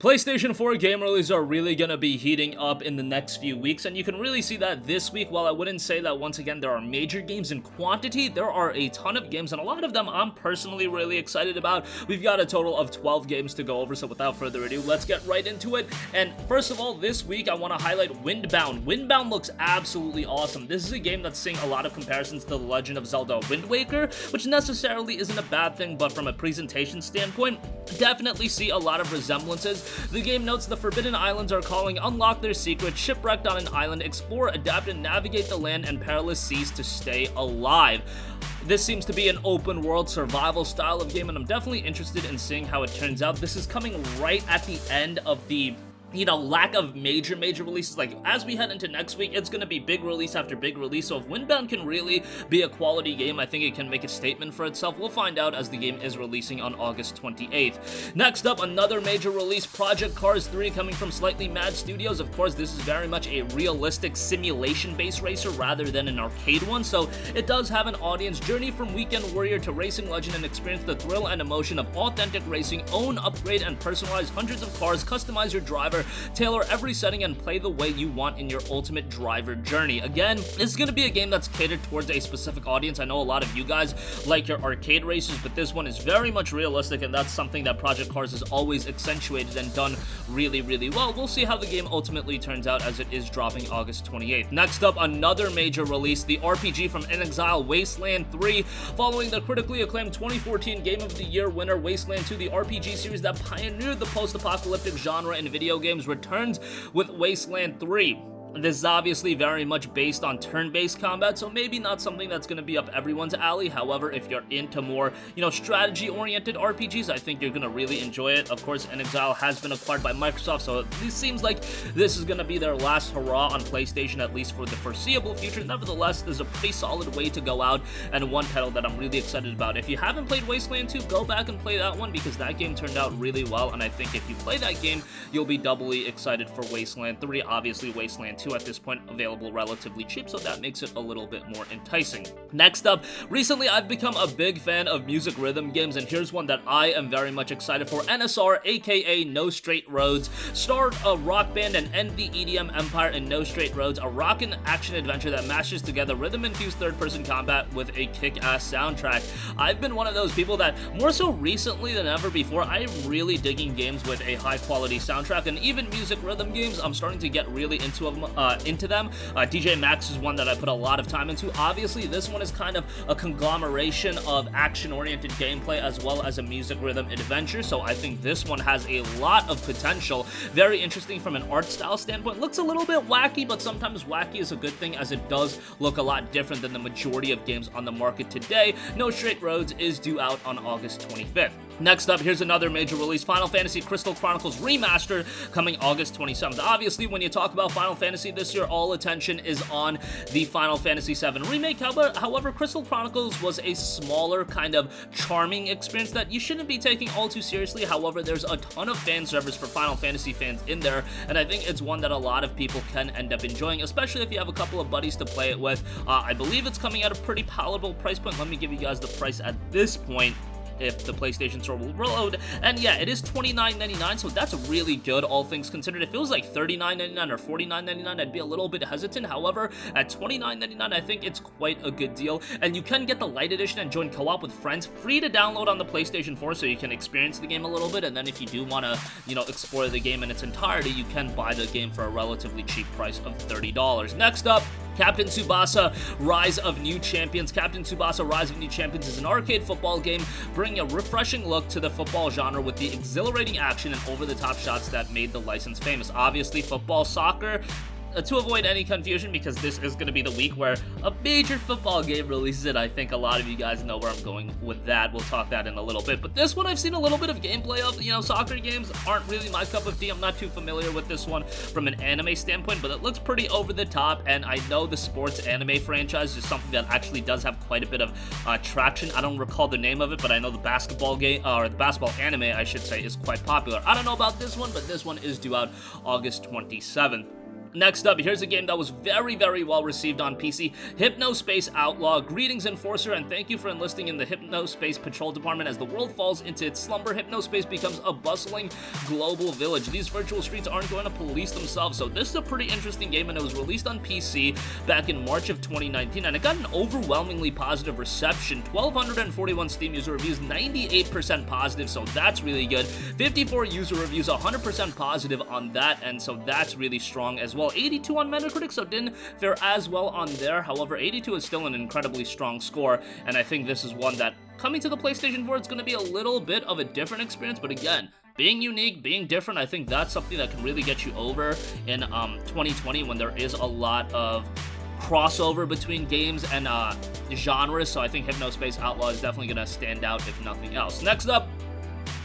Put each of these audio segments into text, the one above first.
PlayStation 4 game releases are really going to be heating up in the next few weeks, and you can really see that this week. While I wouldn't say that once again there are major games in quantity, there are a ton of games, and a lot of them I'm personally really excited about. We've got a total of 12 games to go over, so without further ado, let's get right into it. And first of all, this week I want to highlight Windbound. Windbound looks absolutely awesome. This is a game that's seeing a lot of comparisons to The Legend of Zelda Wind Waker, which necessarily isn't a bad thing, but from a presentation standpoint, definitely see a lot of resemblances. The game notes the Forbidden Islands are calling, unlock their secrets, shipwrecked on an island, explore, adapt, and navigate the land and perilous seas to stay alive. This seems to be an open world survival style of game, and I'm definitely interested in seeing how it turns out. This is coming right at the end of the lack of major releases. Like, as we head into next week, it's going to be big release after big release, so if Windbound can really be a quality game, I think it can make a statement for itself. We'll find out as the game is releasing on August 28th. Next up, another major release, Project Cars 3, coming from Slightly Mad Studios. Of course, this is very much a realistic simulation-based racer rather than an arcade one, so it does have an audience. Journey from weekend warrior to racing legend and experience the thrill and emotion of authentic racing. Own, upgrade, and personalize hundreds of cars. Customize your driver, tailor every setting, and play the way you want in your ultimate driver journey. Again, this is going to be a game that's catered towards a specific audience. I know a lot of you guys like your arcade races, but this one is very much realistic, and that's something that Project Cars has always accentuated and done really well. We'll see how the game ultimately turns out as it is dropping August 28th. Next up, another major release, the RPG from inXile, Wasteland 3. Following the critically acclaimed 2014 Game of the Year winner, Wasteland 2, the RPG series that pioneered the post-apocalyptic genre in video games, returns with Wasteland 3. This is obviously very much based on turn-based combat, so maybe not something that's going to be up everyone's alley. However, if you're into more, strategy-oriented RPGs, I think you're going to really enjoy it. Of course, inXile has been acquired by Microsoft, so it seems like this is going to be their last hurrah on PlayStation, at least for the foreseeable future. Nevertheless, there's a pretty solid way to go out, and one title that I'm really excited about. If you haven't played Wasteland 2, go back and play that one, because that game turned out really well, and I think if you play that game, you'll be doubly excited for Wasteland 3. Obviously, Wasteland 2 at this point available relatively cheap, so that makes it a little bit more enticing. Next up, recently I've become a big fan of music rhythm games, and here's one that I am very much excited for. NSR, aka No Straight Roads, starred a rock band and end the EDM empire in No Straight Roads, a rockin' action adventure that mashes together rhythm-infused third-person combat with a kick-ass soundtrack. I've been one of those people that, more so recently than ever before, I'm really digging games with a high-quality soundtrack, and even music rhythm games, I'm starting to get really into them. DJ Maxx is one that I put a lot of time into. Obviously, this one is kind of a conglomeration of action-oriented gameplay as well as a music rhythm adventure, so I think this one has a lot of potential. Very interesting from an art style standpoint. Looks a little bit wacky, but sometimes wacky is a good thing, as it does look a lot different than the majority of games on the market today. No Straight Roads is due out on August 25th. Next up, here's another major release, Final Fantasy Crystal Chronicles Remastered, coming August 27th. Obviously, when you talk about Final Fantasy this year, all attention is on the Final Fantasy VII Remake. However, Crystal Chronicles was a smaller, kind of charming experience that you shouldn't be taking all too seriously. However, there's a ton of fan service for Final Fantasy fans in there, and I think it's one that a lot of people can end up enjoying, especially if you have a couple of buddies to play it with. I believe it's coming at a pretty palatable price point. Let me give you guys the price at this point, if the PlayStation Store will reload, and yeah, it is $29.99, so that's really good, all things considered. If it was like $39.99 or $49.99, I'd be a little bit hesitant. However, at $29.99, I think it's quite a good deal, and you can get the Lite Edition and join co-op with friends, free to download on the PlayStation 4, so you can experience the game a little bit, and then if you do want to, explore the game in its entirety, you can buy the game for a relatively cheap price of $30. Next up, Captain Tsubasa Rise of New Champions. Captain Tsubasa Rise of New Champions is an arcade football game bringing a refreshing look to the football genre with the exhilarating action and over-the-top shots that made the license famous. Obviously, football, soccer, to avoid any confusion, because this is going to be the week where a major football game releases it. I think a lot of you guys know where I'm going with that. We'll talk that in a little bit. But this one I've seen a little bit of gameplay of. Soccer games aren't really my cup of tea. I'm not too familiar with this one from an anime standpoint, but it looks pretty over the top, and I know the sports anime franchise is something that actually does have quite a bit of traction. I don't recall the name of it, but I know the basketball game, or the basketball anime, I should say, is quite popular. I don't know about this one, but this one is due out August 27th. Next up, here's a game that was very, very well received on PC, Hypnospace Outlaw. Greetings, Enforcer, and thank you for enlisting in the Hypnospace Patrol Department. As the world falls into its slumber, Hypnospace becomes a bustling global village. These virtual streets aren't going to police themselves, so this is a pretty interesting game, and it was released on PC back in March of 2019, and it got an overwhelmingly positive reception. 1,241 Steam user reviews, 98% positive, so that's really good. 54 user reviews, 100% positive on that, and so that's really strong as well. 82 on Metacritic, so didn't fare as well on there. However, 82 is still an incredibly strong score, and I think this is one that, coming to the PlayStation 4, it's going to be a little bit of a different experience, but again, being unique, being different, I think that's something that can really get you over in 2020 when there is a lot of crossover between games and genres, so I think Hypnospace Outlaw is definitely going to stand out if nothing else. Next up,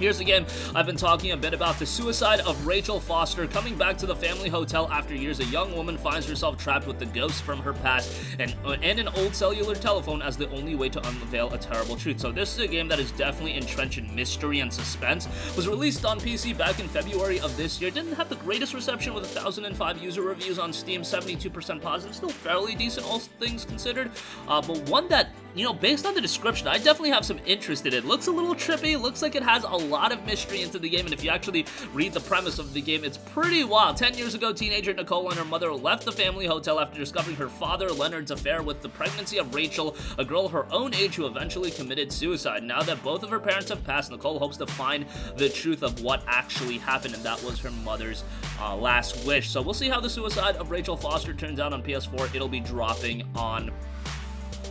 here's a game I've been talking a bit about, the suicide of Rachel Foster. Coming back to the family hotel after years, a young woman finds herself trapped with the ghosts from her past and an old cellular telephone as the only way to unveil a terrible truth. So this is a game that is definitely entrenched in mystery and suspense. Was released on PC back in February of this year. Didn't have the greatest reception with 1,005 user reviews on Steam, 72% positive. Still fairly decent, all things considered. But one that, you know, based on the description, I definitely have some interest in it. Looks a little trippy, looks like it has a lot of mystery into the game, and if you actually read the premise of the game, it's pretty wild. 10 years ago, teenager Nicole and her mother left the family hotel after discovering her father Leonard's affair with the pregnancy of Rachel, a girl her own age who eventually committed suicide. Now that both of her parents have passed, Nicole hopes to find the truth of what actually happened, and that was her mother's last wish. So we'll see how the suicide of Rachel Foster turns out on PS4. It'll be dropping on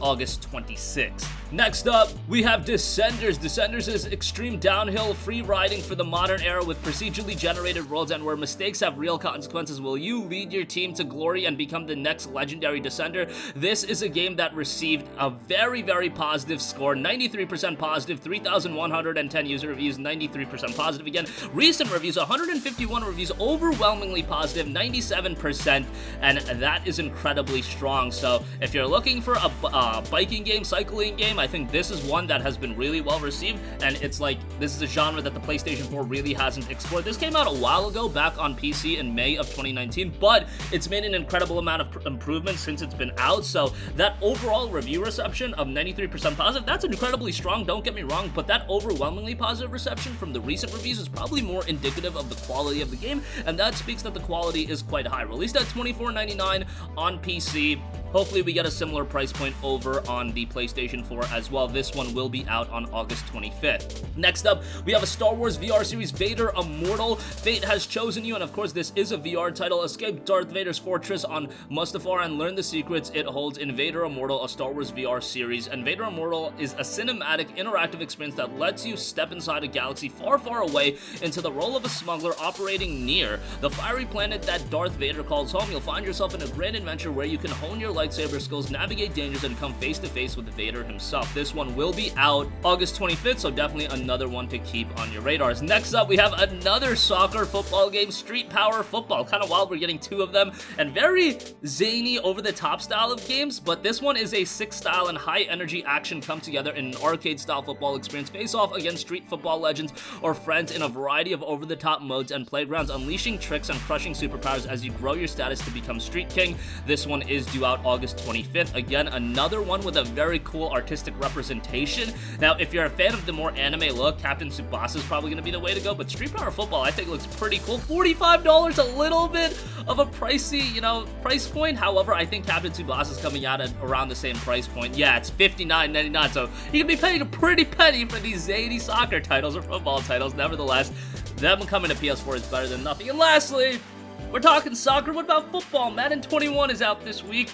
August 26th. Next up, we have Descenders. Descenders is extreme downhill free riding for the modern era with procedurally generated worlds, and where mistakes have real consequences. Will you lead your team to glory and become the next legendary Descender? This is a game that received a very, very positive score, 93% positive, 3,110 user reviews, 93% positive again. Recent reviews, 151 reviews, overwhelmingly positive, 97%, and that is incredibly strong. So if you're looking for a biking game, cycling game, I think this is one that has been really well received, and it's like, this is a genre that the PlayStation 4 really hasn't explored. This came out a while ago, back on PC in May of 2019, but it's made an incredible amount of improvements since it's been out, so that overall review reception of 93% positive, that's incredibly strong, don't get me wrong, but that overwhelmingly positive reception from the recent reviews is probably more indicative of the quality of the game, and that speaks that the quality is quite high. Released at $24.99 on PC. Hopefully we get a similar price point over on the PlayStation 4 as well. This one will be out on August 25th. Next up, we have a Star Wars VR series, Vader Immortal. Fate has chosen you, and of course this is a VR title. Escape Darth Vader's fortress on Mustafar and learn the secrets it holds in Vader Immortal, a Star Wars VR series. And Vader Immortal is a cinematic, interactive experience that lets you step inside a galaxy far, far away into the role of a smuggler operating near the fiery planet that Darth Vader calls home. You'll find yourself in a grand adventure where you can hone your lightsaber skills, navigate dangers, and come face to face with Vader himself. This one will be out August 25th, so definitely another one to keep on your radars. Next up, we have another soccer football game, Street Power Football. Kind of wild, we're getting two of them, and very zany, over-the-top style of games, but this one is a six-style and high-energy action come together in an arcade-style football experience. Face off against street football legends or friends in a variety of over-the-top modes and playgrounds, unleashing tricks and crushing superpowers as you grow your status to become Street King. This one is due out August 25th. Again, another one with a very cool artistic representation. Now, if you're a fan of the more anime look, Captain Tsubasa is probably going to be the way to go, but Street Power Football, I think, looks pretty cool. $45, a little bit of a pricey, price point. However, I think Captain Tsubasa is coming out at around the same price point. Yeah, it's $59.99, so you can be paying a pretty penny for these zany soccer titles or football titles. Nevertheless, them coming to PS4 is better than nothing. And lastly, we're talking soccer. What about football? Madden 21 is out this week.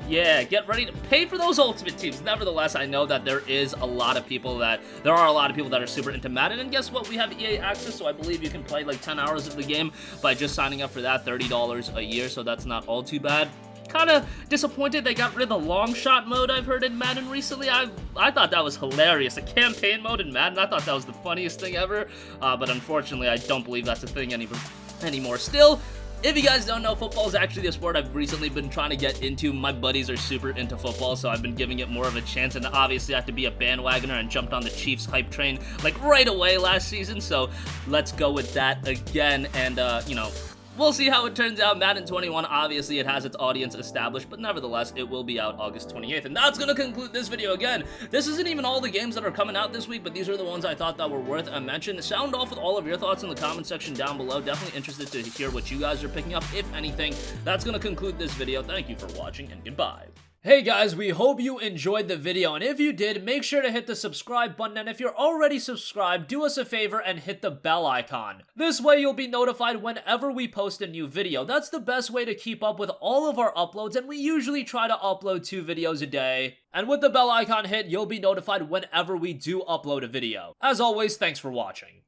Yeah, get ready to pay for those Ultimate Teams. Nevertheless, I know that there are a lot of people that are super into Madden, and guess what? We have EA access, so I believe you can play like 10 hours of the game by just signing up for that, $30 a year, so that's not all too bad. Kind of disappointed they got rid of the long shot mode I've heard in Madden recently. I thought that was hilarious. A campaign mode in Madden, I thought that was the funniest thing ever, but unfortunately, I don't believe that's a thing anymore. Still, if you guys don't know, football is actually a sport I've recently been trying to get into. My buddies are super into football, so I've been giving it more of a chance, and obviously I have to be a bandwagoner and jumped on the Chiefs hype train like right away last season, so let's go with that again. And we'll see how it turns out. Madden 21, obviously, it has its audience established, but nevertheless, it will be out August 28th. And that's gonna conclude this video. Again, this isn't even all the games that are coming out this week, but these are the ones I thought that were worth a mention. Sound off with all of your thoughts in the comment section down below. Definitely interested to hear what you guys are picking up, if anything. That's gonna conclude this video. Thank you for watching, and goodbye. Hey guys, we hope you enjoyed the video, and if you did, make sure to hit the subscribe button, and if you're already subscribed, do us a favor and hit the bell icon. This way you'll be notified whenever we post a new video. That's the best way to keep up with all of our uploads, and we usually try to upload 2 videos a day. And with the bell icon hit, you'll be notified whenever we do upload a video. As always, thanks for watching.